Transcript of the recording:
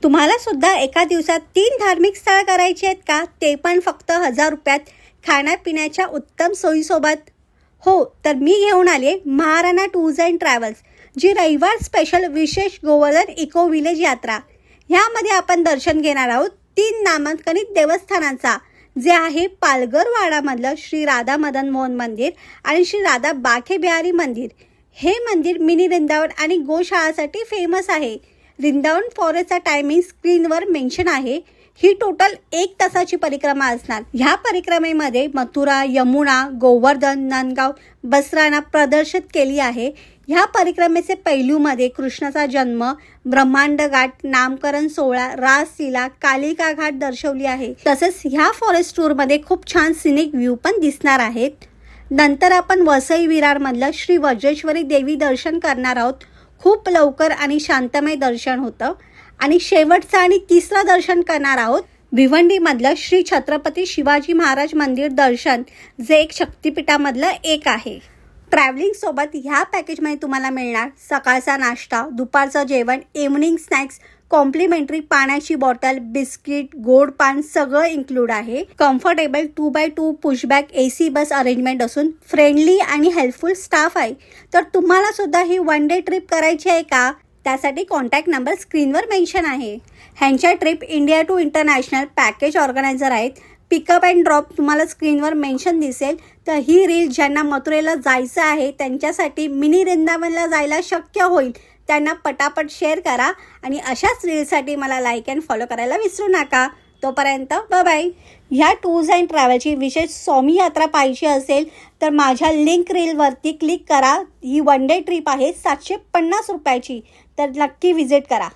तुम्हाला सुद्धा एका दिवसात 3 धार्मिक स्थळ करायची आहेत का? ते पण फक्त 1000 रुपयात खाण्यापिण्याच्या उत्तम सोयीसोबत. हो, तर मी घेऊन आले महाराणा टूर्स अँड ट्रॅव्हल्स, जी रविवार स्पेशल विशेष गोवर्धन इको विलेज यात्रा. ह्यामध्ये आपण दर्शन घेणार आहोत 3 नामांकित देवस्थानांचा, जे आहे पालघर वाडामधलं श्री राधा मदन मोहन मंदिर आणि श्री राधा बाके बिहारी मंदिर. हे मंदिर मिनी वृंदावन आणि गोशाळासाठी फेमस आहे. वृंदावन फॉरेस्टचा टायमिंग स्क्रीनवर मेन्शन आहे. ही टोटल 1 तासाची परिक्रमा असणार. ह्या परिक्रमेमध्ये मथुरा, यमुना, गोवर्धन, नंदगाव, बसराना प्रदर्शित केली आहे. ह्या परिक्रमेचे पैलूमध्ये कृष्णाचा जन्म, ब्रह्मांड घाट, नामकरण सोहळा, रासलीला, कालिका घाट दर्शवली आहे. तसेच ह्या फॉरेस्ट टूरमध्ये खूप छान सिनिक व्ह्यू पण दिसणार आहेत. नंतर आपण वसई विरारमधलं श्री वज्रेश्वरी देवी दर्शन करणार आहोत. खूप लवकर आणि शांतमय दर्शन होतं. आणि शेवटचं आणि तिसरं दर्शन करणार आहोत भिवंडीमधलं श्री छत्रपती शिवाजी महाराज मंदिर दर्शन, जे एक शक्तिपीठामधलं एक आहे. ट्रॅव्हलिंगसोबत ह्या पॅकेजमध्ये तुम्हाला मिळणार सकाळचा नाश्ता, दुपारचं जेवण, इव्हनिंग स्नॅक्स, कॉम्प्लिमेंटरी पाण्याची बॉटल, बिस्किट, गोड पान सगळं इन्क्लूड आहे. कम्फर्टेबल 2x2 पुशबॅक AC बस अरेंजमेंट असून फ्रेंडली आणि हेल्पफुल स्टाफ आहे. तर तुम्हाला सुद्धा ही 1 डे ट्रिप करायची आहे का? त्यासाठी कॉन्टॅक्ट नंबर स्क्रीनवर मेन्शन आहे. ह्यांच्या trip India to international package organiser आहेत. पिकअप अँड ड्रॉप तुम्हाला स्क्रीनवर मेन्शन दिसेल. तर ही रील ज्यांना मथुरेला जायचं आहे त्यांच्यासाठी मिनी वृंदावनला जायला शक्य होईल त्यांना पटापट शेअर करा. आणि अशाच रीलसाठी मला लाईक अँड फॉलो करायला विसरू नका. तोपर्यंत बाय. ह्या टूर्स अँड ट्रॅव्हलची विशेष स्वामी यात्रा पाहिजे असेल तर माझ्या लिंक रीलवरती क्लिक करा. ही 1 डे ट्रिप आहे 750 रुपयाची. तर नक्की विजिट करा.